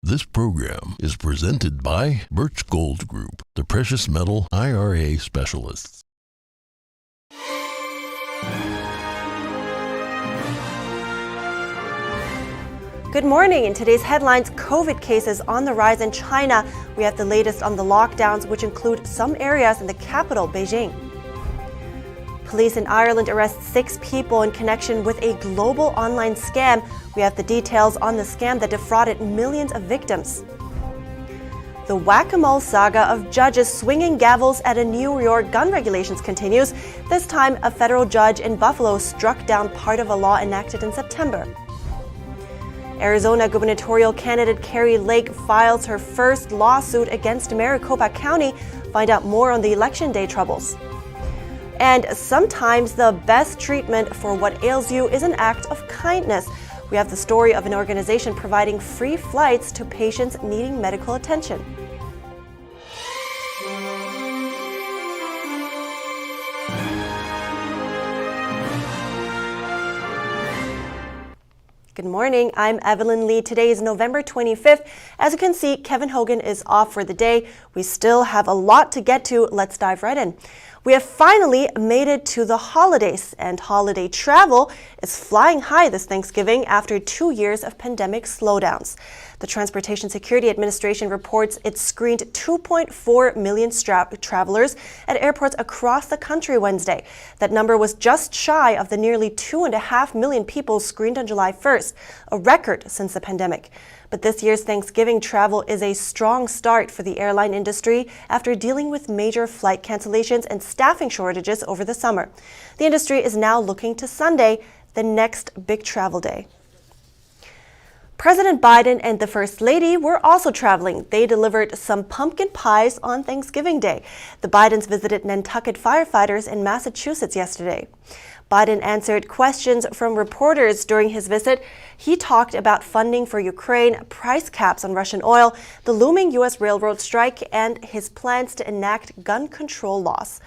This program is presented by Birch Gold Group, the precious metal IRA specialists. Good morning. In today's headlines, COVID cases on the rise in China. We have the latest on the lockdowns, which include some areas in the capital, Beijing. Police in Ireland arrest 6 people in connection with a global online scam. We have the details on the scam that defrauded millions of victims. The whack-a-mole saga of judges swinging gavels at a New York gun regulations continues. This time, a federal judge in Buffalo struck down part of a law enacted in September. Arizona gubernatorial candidate Kari Lake files her first lawsuit against Maricopa County. Find out more on the election day troubles. And sometimes the best treatment for what ails you is an act of kindness. We have the story of an organization providing free flights to patients needing medical attention. Good morning, I'm Evelyn Lee. Today is November 25th. As you can see, Kevin Hogan is off for the day. We still have a lot to get to. Let's dive right in. We have finally made it to the holidays, and holiday travel is flying high this Thanksgiving after 2 years of pandemic slowdowns. The Transportation Security Administration reports it screened 2.4 million travelers at airports across the country Wednesday. That number was just shy of the nearly 2.5 million people screened on July 1st, a record since the pandemic. But this year's Thanksgiving travel is a strong start for the airline industry after dealing with major flight cancellations and staffing shortages over the summer. The industry is now looking to Sunday, the next big travel day. President Biden and the First Lady were also traveling. They delivered some pumpkin pies on Thanksgiving Day. The Bidens visited Nantucket firefighters in Massachusetts yesterday. Biden answered questions from reporters during his visit. He talked about funding for Ukraine, price caps on Russian oil, the looming U.S. railroad strike, and his plans to enact gun control laws.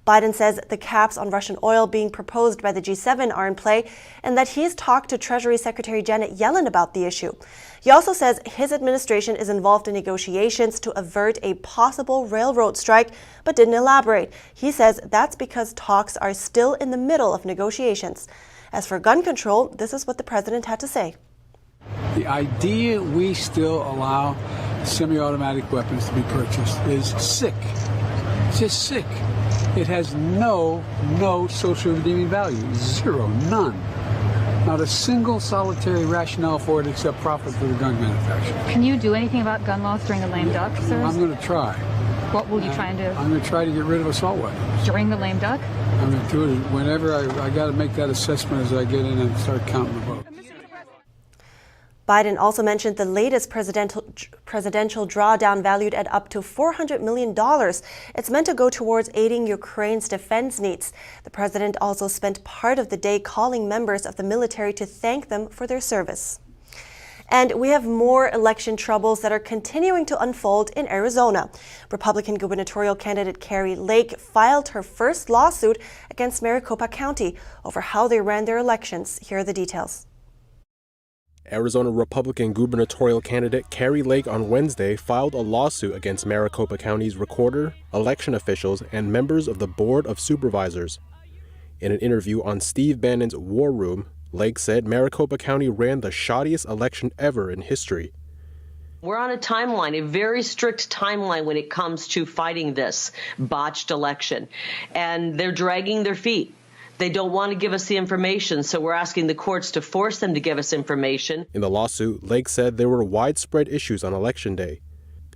Biden says the caps on Russian oil being proposed by the G7 are in play and that he's talked to Treasury Secretary Janet Yellen about the issue. He also says his administration is involved in negotiations to avert a possible railroad strike, but didn't elaborate. He says that's because talks are still in the middle of negotiations. As for gun control, this is what the president had to say. The idea we still allow semi-automatic weapons to be purchased is sick. It's just sick. It has no social redeeming value. Zero, none. Not a single solitary rationale for it except profit for the gun manufacturer. Can you do anything about gun laws during the lame duck, sir? I'm going to try. What will you try and do? I'm going to try to get rid of assault weapons. During the lame duck? I'm going to do it whenever I got to make that assessment as I get in and start counting the votes. Biden also mentioned the latest presidential drawdown valued at up to $400 million. It's meant to go towards aiding Ukraine's defense needs. The president also spent part of the day calling members of the military to thank them for their service. And we have more election troubles that are continuing to unfold in Arizona. Republican gubernatorial candidate Kari Lake filed her first lawsuit against Maricopa County over how they ran their elections. Here are the details. Arizona Republican gubernatorial candidate Kari Lake on Wednesday filed a lawsuit against Maricopa County's recorder, election officials, and members of the Board of Supervisors. In an interview on Steve Bannon's War Room, Lake said Maricopa County ran the shoddiest election ever in history. We're on a timeline, a very strict timeline when it comes to fighting this botched election, and they're dragging their feet. They don't want to give us the information, so we're asking the courts to force them to give us information. In the lawsuit, Lake said there were widespread issues on Election Day.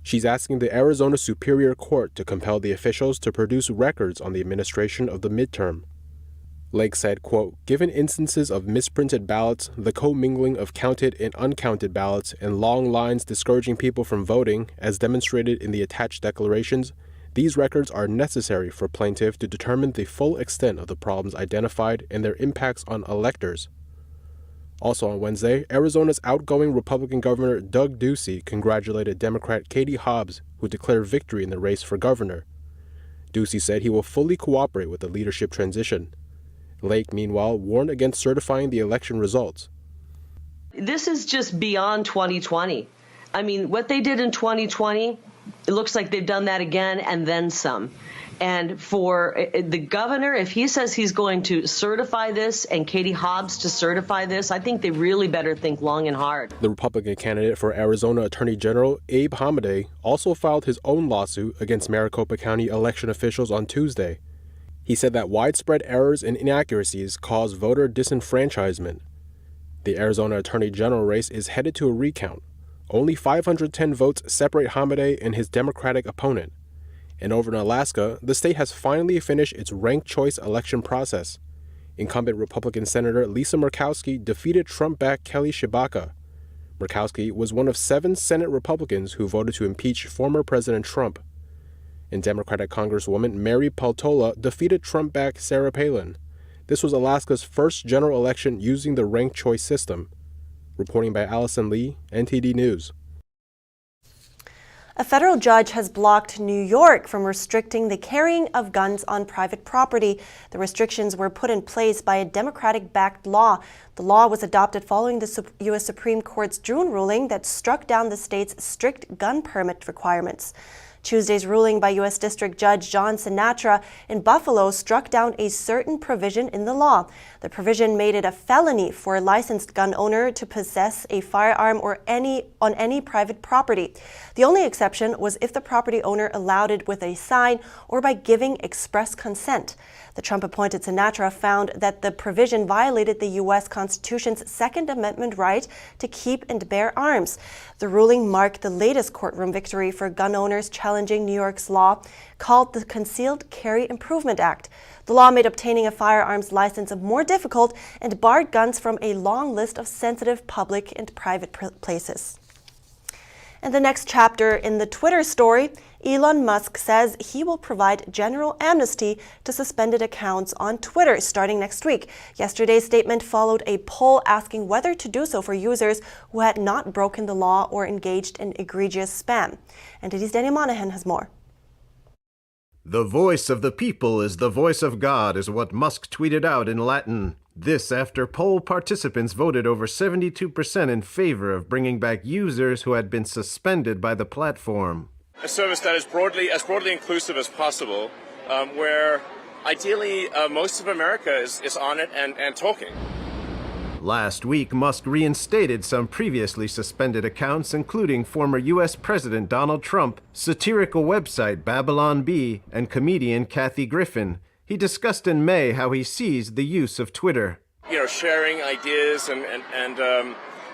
She's asking the Arizona Superior Court to compel the officials to produce records on the administration of the midterm. Lake said, quote, "Given instances of misprinted ballots, the commingling of counted and uncounted ballots, and long lines discouraging people from voting, as demonstrated in the attached declarations, these records are necessary for plaintiff to determine the full extent of the problems identified and their impacts on electors." Also on Wednesday, Arizona's outgoing Republican Governor Doug Ducey congratulated Democrat Katie Hobbs, who declared victory in the race for governor. Ducey said he will fully cooperate with the leadership transition. Lake, meanwhile, warned against certifying the election results. This is just beyond 2020. I mean, what they did in 2020, it looks like they've done that again and then some. And for the governor, if he says he's going to certify this and Katie Hobbs to certify this, I think they really better think long and hard. The Republican candidate for Arizona Attorney General Abe Hamadeh also filed his own lawsuit against Maricopa County election officials on Tuesday. He said that widespread errors and inaccuracies caused voter disenfranchisement. The Arizona Attorney General race is headed to a recount. Only 510 votes separate Hamadeh and his Democratic opponent. And over in Alaska, the state has finally finished its ranked choice election process. Incumbent Republican Senator Lisa Murkowski defeated Trump-backed Kelly Tshibaka. Murkowski was one of 7 Senate Republicans who voted to impeach former President Trump. And Democratic Congresswoman Mary Peltola defeated Trump-backed Sarah Palin. This was Alaska's first general election using the ranked choice system. Reporting by Allison Lee, NTD News. A federal judge has blocked New York from restricting the carrying of guns on private property. The restrictions were put in place by a Democratic-backed law. The law was adopted following the U.S. Supreme Court's June ruling that struck down the state's strict gun permit requirements. Tuesday's ruling by U.S. District Judge John Sinatra in Buffalo struck down a certain provision in the law. The provision made it a felony for a licensed gun owner to possess a firearm on any private property. The only exception was if the property owner allowed it with a sign or by giving express consent. The Trump-appointed Sinatra found that the provision violated the U.S. Constitution's Second Amendment right to keep and bear arms. The ruling marked the latest courtroom victory for gun owners challenging New York's law called the Concealed Carry Improvement Act. The law made obtaining a firearms license more difficult and barred guns from a long list of sensitive public and private places. And the next chapter in the Twitter story, Elon Musk says he will provide general amnesty to suspended accounts on Twitter starting next week. Yesterday's statement followed a poll asking whether to do so for users who had not broken the law or engaged in egregious spam. NTD's Daniel Monahan has more. The voice of the people is the voice of God, is what Musk tweeted out in Latin. This after poll participants voted over 72% in favor of bringing back users who had been suspended by the platform. A service that is broadly inclusive as possible, where ideally most of America is on it and talking. Last week, Musk reinstated some previously suspended accounts, including former U.S. President Donald Trump, satirical website Babylon Bee, and comedian Kathy Griffin. He discussed in May how he sees the use of Twitter. You know, sharing ideas and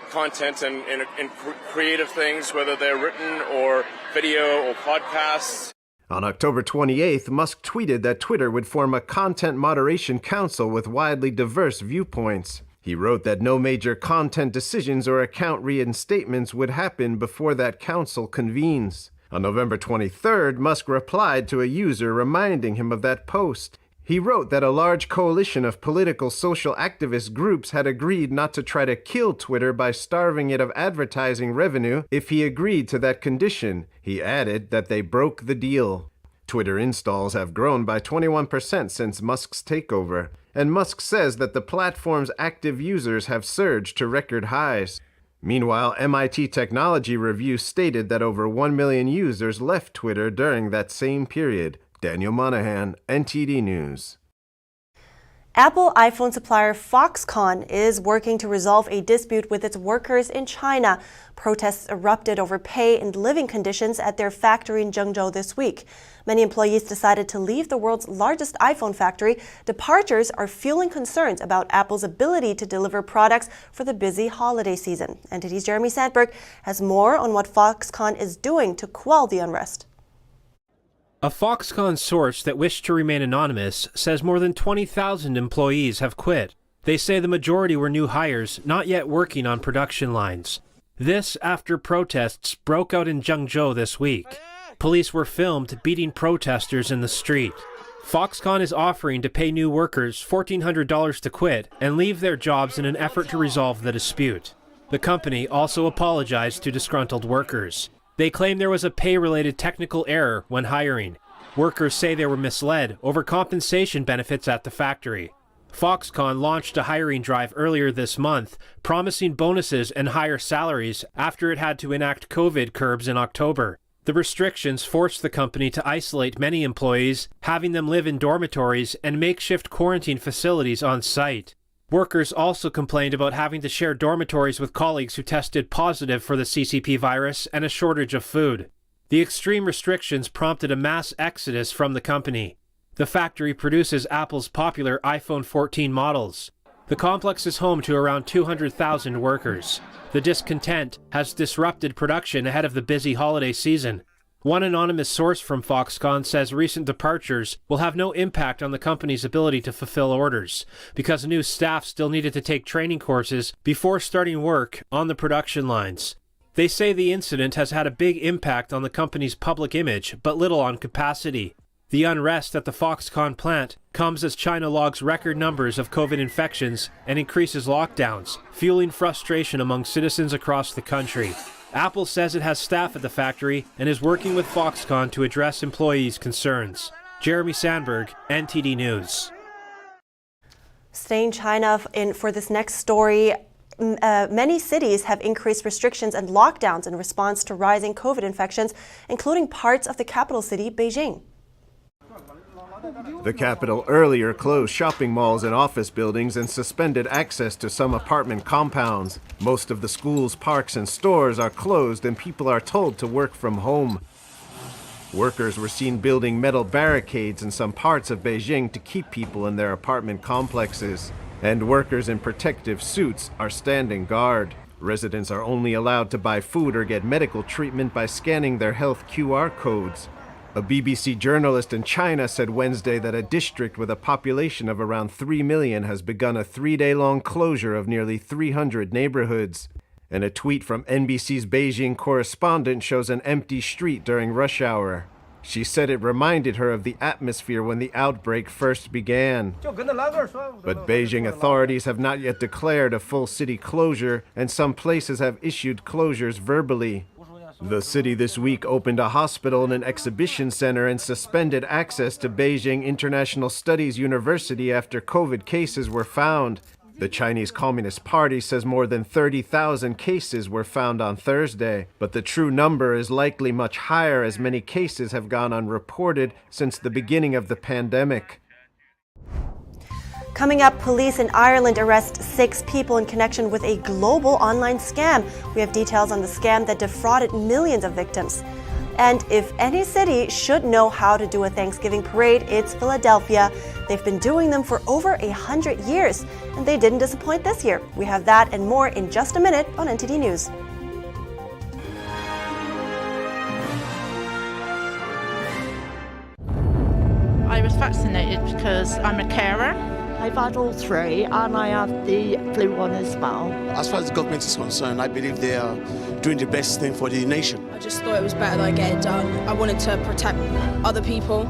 content and creative things, whether they're written or video or podcasts. On October 28th, Musk tweeted that Twitter would form a content moderation council with widely diverse viewpoints. He wrote that no major content decisions or account reinstatements would happen before that council convenes. On November 23rd, Musk replied to a user reminding him of that post. He wrote that a large coalition of political social activist groups had agreed not to try to kill Twitter by starving it of advertising revenue if he agreed to that condition. He added that they broke the deal. Twitter installs have grown by 21% since Musk's takeover, and Musk says that the platform's active users have surged to record highs. Meanwhile, MIT Technology Review stated that over 1 million users left Twitter during that same period. Daniel Monahan, NTD News. Apple iPhone supplier Foxconn is working to resolve a dispute with its workers in China. Protests erupted over pay and living conditions at their factory in Zhengzhou this week. Many employees decided to leave the world's largest iPhone factory. Departures are fueling concerns about Apple's ability to deliver products for the busy holiday season. NTD's Jeremy Sandberg has more on what Foxconn is doing to quell the unrest. A Foxconn source that wished to remain anonymous says more than 20,000 employees have quit. They say the majority were new hires, not yet working on production lines. This after protests broke out in Zhengzhou this week. Police were filmed beating protesters in the street. Foxconn is offering to pay new workers $1,400 to quit and leave their jobs in an effort to resolve the dispute. The company also apologized to disgruntled workers. They claim there was a pay-related technical error when hiring. Workers say they were misled over compensation benefits at the factory. Foxconn launched a hiring drive earlier this month, promising bonuses and higher salaries after it had to enact COVID curbs in October. The restrictions forced the company to isolate many employees, having them live in dormitories and makeshift quarantine facilities on site. Workers also complained about having to share dormitories with colleagues who tested positive for the CCP virus and a shortage of food. The extreme restrictions prompted a mass exodus from the company. The factory produces Apple's popular iPhone 14 models. The complex is home to around 200,000 workers. The discontent has disrupted production ahead of the busy holiday season. One anonymous source from Foxconn says recent departures will have no impact on the company's ability to fulfill orders, because new staff still needed to take training courses before starting work on the production lines. They say the incident has had a big impact on the company's public image, but little on capacity. The unrest at the Foxconn plant comes as China logs record numbers of COVID infections and increases lockdowns, fueling frustration among citizens across the country. Apple says it has staff at the factory and is working with Foxconn to address employees' concerns. Jeremy Sandberg, NTD News. Staying China for this next story. Many cities have increased restrictions and lockdowns in response to rising COVID infections, including parts of the capital city, Beijing. The capital earlier closed shopping malls and office buildings and suspended access to some apartment compounds. Most of the schools, parks, and stores are closed, and people are told to work from home. Workers were seen building metal barricades in some parts of Beijing to keep people in their apartment complexes. And workers in protective suits are standing guard. Residents are only allowed to buy food or get medical treatment by scanning their health QR codes. A BBC journalist in China said Wednesday that a district with a population of around 3 million has begun a 3-day-long closure of nearly 300 neighborhoods. And a tweet from NBC's Beijing correspondent shows an empty street during rush hour. She said it reminded her of the atmosphere when the outbreak first began. But Beijing authorities have not yet declared a full city closure, and some places have issued closures verbally. The city this week opened a hospital and an exhibition center and suspended access to Beijing International Studies University after COVID cases were found. The Chinese Communist Party says more than 30,000 cases were found on Thursday, but the true number is likely much higher as many cases have gone unreported since the beginning of the pandemic. Coming up, police in Ireland arrest 6 people in connection with a global online scam. We have details on the scam that defrauded millions of victims. And if any city should know how to do a Thanksgiving parade, it's Philadelphia. They've been doing them for over 100 years, and they didn't disappoint this year. We have that and more in just a minute on NTD News. I was vaccinated because I'm a carer. I've had all 3 and I have the flu one as well. As far as the government is concerned, I believe they are doing the best thing for the nation. I just thought it was better that I get it done. I wanted to protect other people.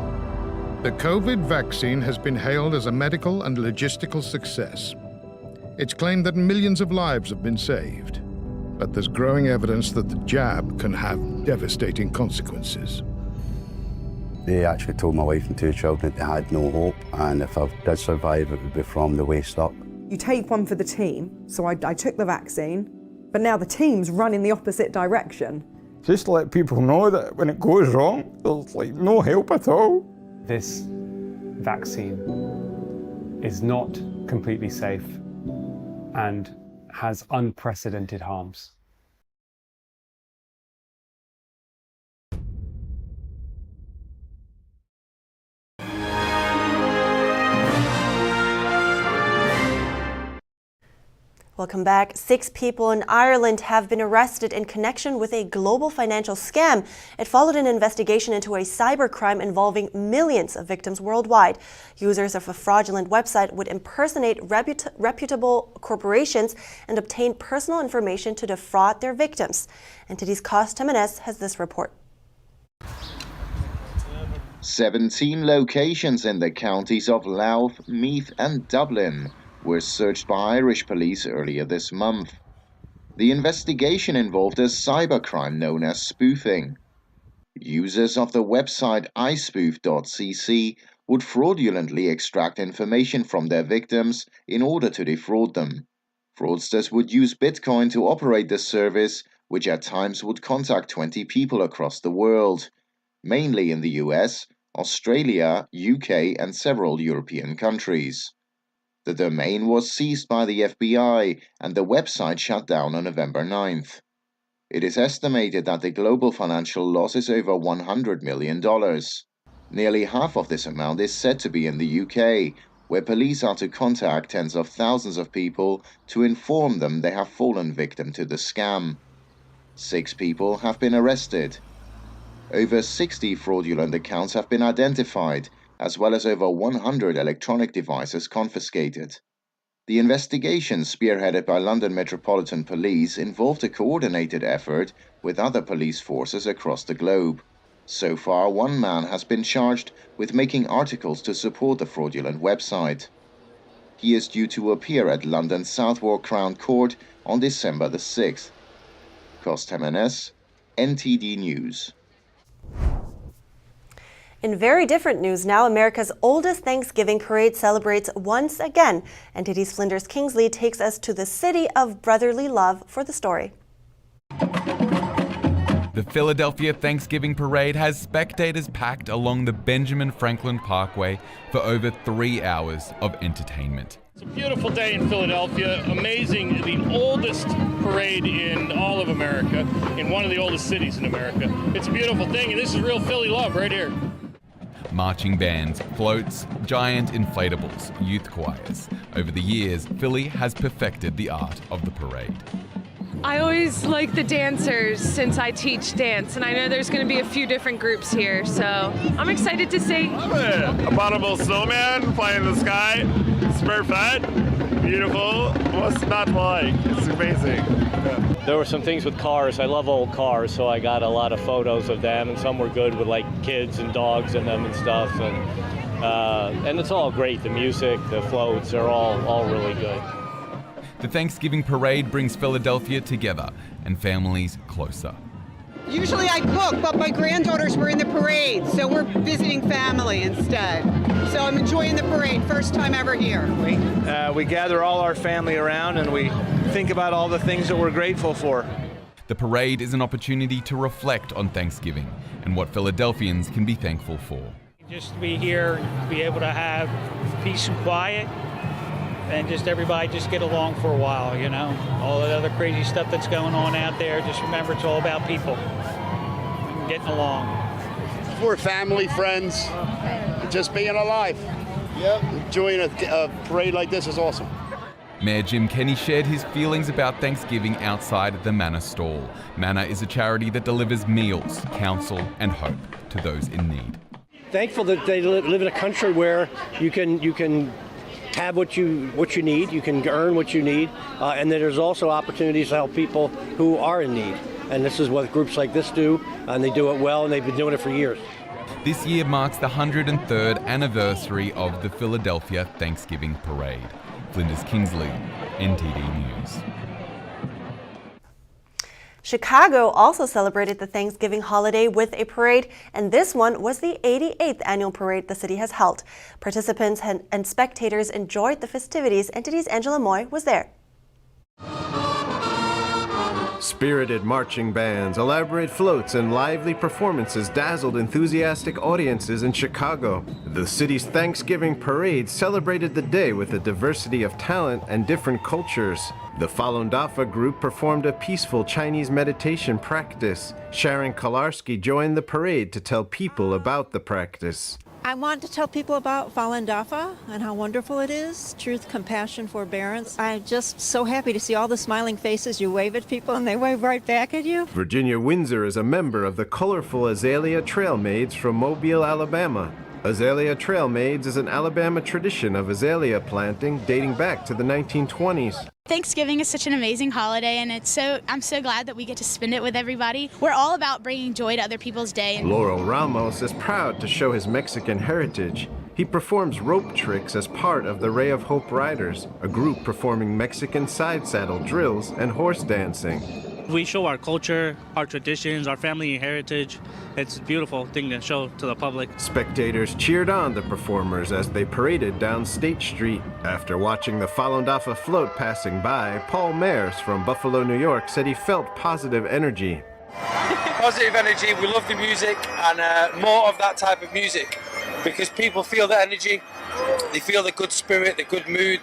The COVID vaccine has been hailed as a medical and logistical success. It's claimed that millions of lives have been saved, but there's growing evidence that the jab can have devastating consequences. They actually told my wife and 2 children they had no hope, and if I did survive, it would be from the waist up. You take one for the team, so I took the vaccine, but now the team's run in the opposite direction. Just to let people know that when it goes wrong, there's no help at all. This vaccine is not completely safe and has unprecedented harms. Welcome back. 6 people in Ireland have been arrested in connection with a global financial scam. It followed an investigation into a cybercrime involving millions of victims worldwide. Users of a fraudulent website would impersonate reputable corporations and obtain personal information to defraud their victims. NTD's Cost Jimenez has this report. 17 locations in the counties of Louth, Meath and Dublin were searched by Irish police earlier this month. The investigation involved a cybercrime known as spoofing. Users of the website ispoof.cc would fraudulently extract information from their victims in order to defraud them. Fraudsters would use Bitcoin to operate this service, which at times would contact 20 people across the world, mainly in the US, Australia, UK, and several European countries. The domain was seized by the FBI and the website shut down on November 9th. It is estimated that the global financial loss is over $100 million. Nearly half of this amount is said to be in the UK, where police are to contact tens of thousands of people to inform them they have fallen victim to the scam. 6 people have been arrested. Over 60 fraudulent accounts have been identified, as well as over 100 electronic devices confiscated. The investigation, spearheaded by London Metropolitan Police, involved a coordinated effort with other police forces across the globe. So far, 1 man has been charged with making articles to support the fraudulent website. He is due to appear at London's Southwark Crown Court on December the 6th. Cost Jimenez, NTD News. In very different news now, America's oldest Thanksgiving parade celebrates once again. NTD's Flinders Kingsley takes us to the city of brotherly love for the story. The Philadelphia Thanksgiving Parade has spectators packed along the Benjamin Franklin Parkway for over 3 hours of entertainment. It's a beautiful day in Philadelphia, amazing, the oldest parade in all of America, in one of the oldest cities in America. It's a beautiful thing, and this is real Philly love right here. Marching bands, floats, giant inflatables, youth choirs. Over the years, Philly has perfected the art of the parade. I always like the dancers since I teach dance, and I know there's going to be a few different groups here, so I'm excited to see. Love it! Abominable snowman flying in the sky. Super fun, beautiful. What's not to like? It's amazing. Yeah. There were some things with cars. I love old cars, so I got a lot of photos of them, and some were good with like kids and dogs in them and stuff. And it's all great. The music, the floats are all really good. The Thanksgiving Parade brings Philadelphia together and families closer. Usually I cook, but my granddaughters were in the parade, so we're visiting family instead. So I'm enjoying the parade, first time ever here. We gather all our family around and we think about all the things that we're grateful for. The parade is an opportunity to reflect on Thanksgiving and what Philadelphians can be thankful for. Just to be here, to be able to have peace and quiet, and just everybody just get along for a while, you know. All the other crazy stuff that's going on out there, just remember it's all about people and getting along. We're family, friends, just being alive. Yep. Enjoying a parade like this is awesome. Mayor Jim Kenney shared his feelings about Thanksgiving outside the Manna stall. Manna is a charity that delivers meals, counsel, and hope to those in need. Thankful that they live in a country where you can have what you need, you can earn what you need, and that there's also opportunities to help people who are in need. And this is what groups like this do, and they do it well, and they've been doing it for years. This year marks the 103rd anniversary of the Philadelphia Thanksgiving Parade. Flinders Kingsley, NTD News. Chicago also celebrated the Thanksgiving holiday with a parade, and this one was the 88th annual parade the city has held. Participants and spectators enjoyed the festivities. NTD's Angela Moy was there. Spirited marching bands, elaborate floats, and lively performances dazzled enthusiastic audiences in Chicago. The city's Thanksgiving parade celebrated the day with a diversity of talent and different cultures. The Falun Dafa group performed a peaceful Chinese meditation practice. Sharon Kolarski joined the parade to tell people about the practice. I want to tell people about Falun Dafa and how wonderful it is. Truth, compassion, forbearance. I'm just so happy to see all the smiling faces. You wave at people and they wave right back at you. Virginia Windsor is a member of the colorful Azalea Trail Maids from Mobile, Alabama. Azalea Trail Maids is an Alabama tradition of azalea planting dating back to the 1920s. Thanksgiving is such an amazing holiday, and I'm so glad that we get to spend it with everybody. We're all about bringing joy to other people's day. Laurel Ramos is proud to show his Mexican heritage. He performs rope tricks as part of the Ray of Hope Riders, a group performing Mexican side saddle drills and horse dancing. We show our culture, our traditions, our family heritage. It's a beautiful thing to show to the public. Spectators cheered on the performers as they paraded down State Street. After watching the Falun Dafa float passing by, Paul Mayers from Buffalo, New York said he felt positive energy. Positive energy, we love the music, and more of that type of music, because people feel the energy, they feel the good spirit, the good mood,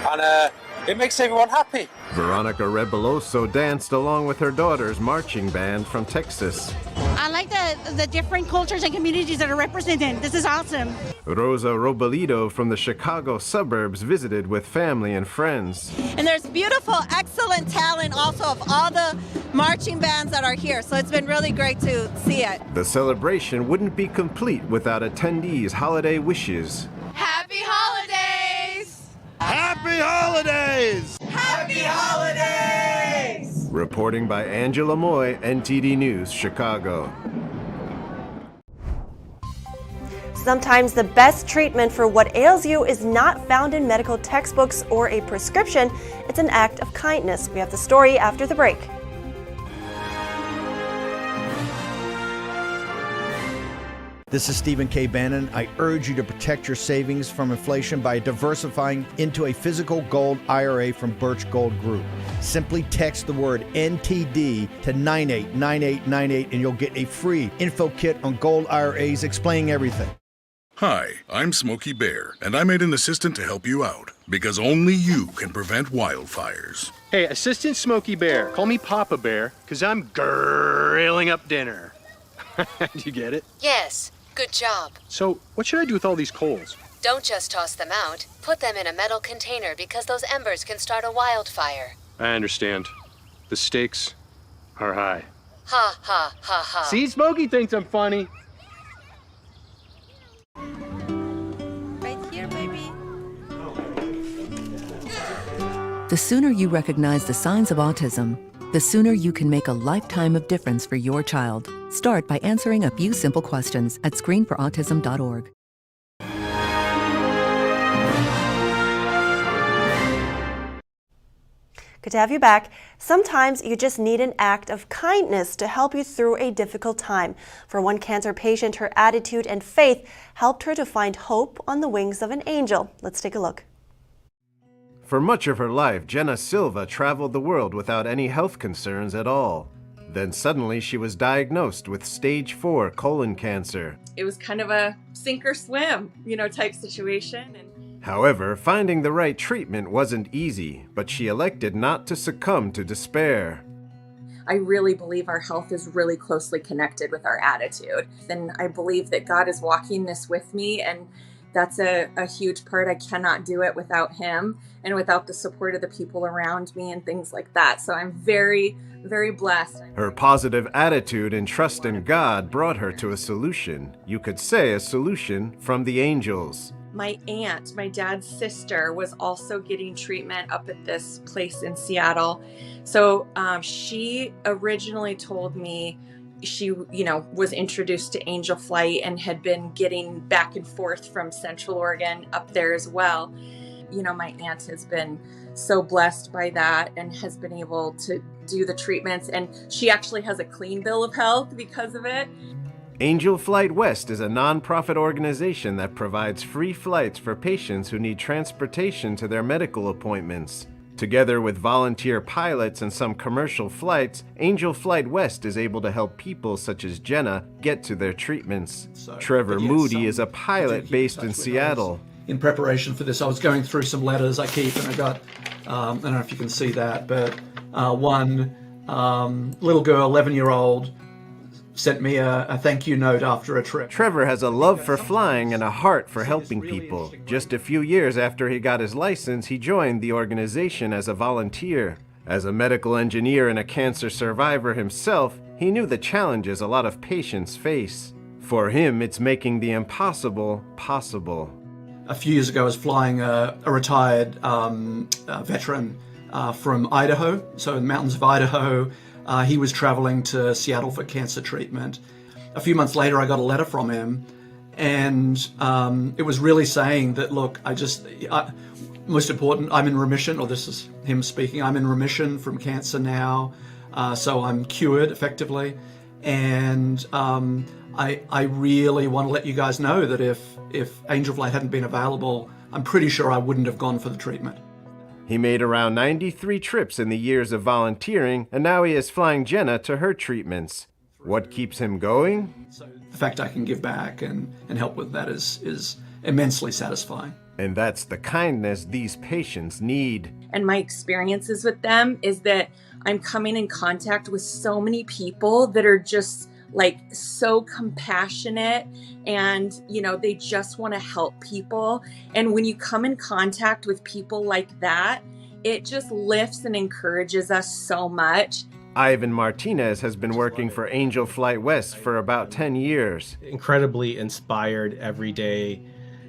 and it makes everyone happy. Veronica Reboloso danced along with her daughter's marching band from Texas. I like the different cultures and communities that are represented. This is awesome. Rosa Robolido from the Chicago suburbs visited with family and friends. And there's beautiful, excellent talent also of all the marching bands that are here. So it's been really great to see it. The celebration wouldn't be complete without attendees' holiday wishes. Happy holidays! Happy holidays! Happy holidays! Reporting by Angela Moy, NTD News, Chicago. Sometimes the best treatment for what ails you is not found in medical textbooks or a prescription. It's an act of kindness. We have the story after the break. This is Stephen K. Bannon. I urge you to protect your savings from inflation by diversifying into a physical gold IRA from Birch Gold Group. Simply text the word NTD to 989898 and you'll get a free info kit on gold IRAs explaining everything. Hi, I'm Smokey Bear, and I made an assistant to help you out, because only you can prevent wildfires. Hey, Assistant Smokey Bear, call me Papa Bear, because I'm grilling up dinner. Do you get it? Yes, good job. So, what should I do with all these coals? Don't just toss them out. Put them in a metal container because those embers can start a wildfire. I understand. The stakes are high. Ha ha ha ha. See, Smokey thinks I'm funny. Right here, baby. The sooner you recognize the signs of autism, the sooner you can make a lifetime of difference for your child. Start by answering a few simple questions at screenforautism.org. Good to have you back. Sometimes you just need an act of kindness to help you through a difficult time. For one cancer patient, her attitude and faith helped her to find hope on the wings of an angel. Let's take a look. For much of her life, Jenna Silva traveled the world without any health concerns at all. Then suddenly she was diagnosed with stage 4 colon cancer. It was kind of a sink or swim, type situation. However, finding the right treatment wasn't easy, but she elected not to succumb to despair. I really believe our health is really closely connected with our attitude. And I believe that God is walking this with me, and that's a huge part. I cannot do it without Him and without the support of the people around me and things like that. So I'm very, very blessed. Her positive attitude and trust in God brought her to a solution. You could say a solution from the angels. My aunt, my dad's sister, was also getting treatment up at this place in Seattle. So she originally told me she, was introduced to angel flight and had been getting back and forth from Central Oregon up there as well. My aunt has been so blessed by that and has been able to do the treatments. And she actually has a clean bill of health because of it. Angel Flight West is a nonprofit organization that provides free flights for patients who need transportation to their medical appointments. Together with volunteer pilots and some commercial flights, Angel Flight West is able to help people such as Jenna get to their treatments. Trevor Moody is a pilot based in Seattle. In preparation for this, I was going through some letters I keep, and I got, I don't know if you can see that, but one little girl, 11-year-old, sent me a thank you note after a trip. Trevor has a love for flying and a heart for helping people. Just a few years after he got his license, he joined the organization as a volunteer. As a medical engineer and a cancer survivor himself, he knew the challenges a lot of patients face. For him, it's making the impossible possible. A few years ago, I was flying a retired veteran from Idaho, so in the mountains of Idaho. He was traveling to Seattle for cancer treatment. A few months later, I got a letter from him, and it was really saying that, look, most important, I'm in remission, or this is him speaking, I'm in remission from cancer now. so I'm cured effectively. And I really want to let you guys know that if Angel Flight hadn't been available, I'm pretty sure I wouldn't have gone for the treatment. He made around 93 trips in the years of volunteering, and now he is flying Jenna to her treatments. What keeps him going? The fact I can give back and help with that is immensely satisfying. And that's the kindness these patients need. And my experiences with them is that I'm coming in contact with so many people that are just like so compassionate, and they just want to help people. And when you come in contact with people like that, it just lifts and encourages us so much. Ivan Martinez has been working for Angel Flight West for about 10 years. Incredibly inspired every day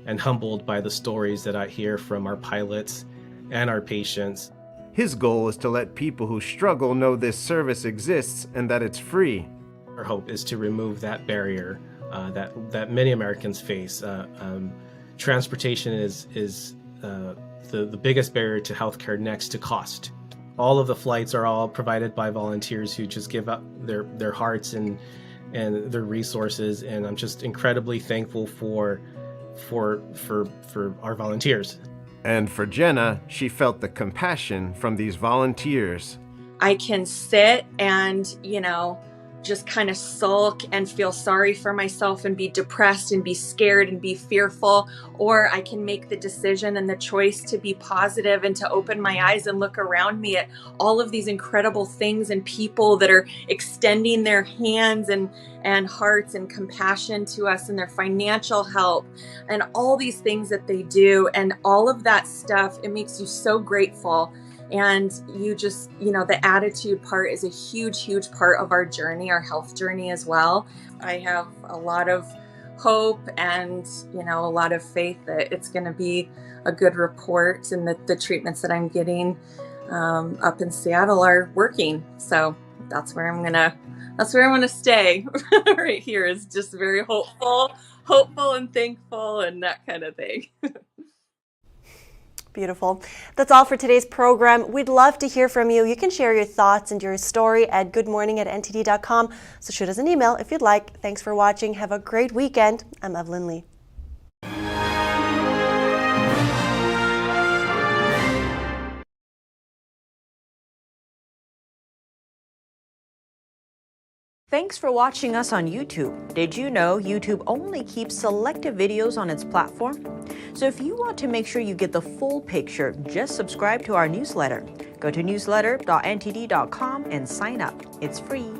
and humbled by the stories that I hear from our pilots and our patients. His goal is to let people who struggle know this service exists and that it's free. Our hope is to remove that barrier that many Americans face. Transportation is the biggest barrier to healthcare, next to cost. All of the flights are all provided by volunteers who just give up their hearts and their resources, and I'm just incredibly thankful for our volunteers. And for Jenna, she felt the compassion from these volunteers. I can sit and, just kind of sulk and feel sorry for myself and be depressed and be scared and be fearful, or I can make the decision and the choice to be positive and to open my eyes and look around me at all of these incredible things and people that are extending their hands and hearts and compassion to us, and their financial help and all these things that they do. And all of that stuff, it makes you so grateful. And you just, the attitude part is a huge, huge part of our journey, our health journey as well. I have a lot of hope and, a lot of faith that it's going to be a good report, and that the treatments that I'm getting up in Seattle are working. So that's where I'm going to stay right here, is just very hopeful and thankful and that kind of thing. Beautiful. That's all for today's program. We'd love to hear from you. You can share your thoughts and your story at goodmorning@ntd.com. So shoot us an email if you'd like. Thanks for watching. Have a great weekend. I'm Evelyn Lee. Thanks for watching us on YouTube. Did you know YouTube only keeps selective videos on its platform? So if you want to make sure you get the full picture, just subscribe to our newsletter. Go to newsletter.ntd.com and sign up. It's free.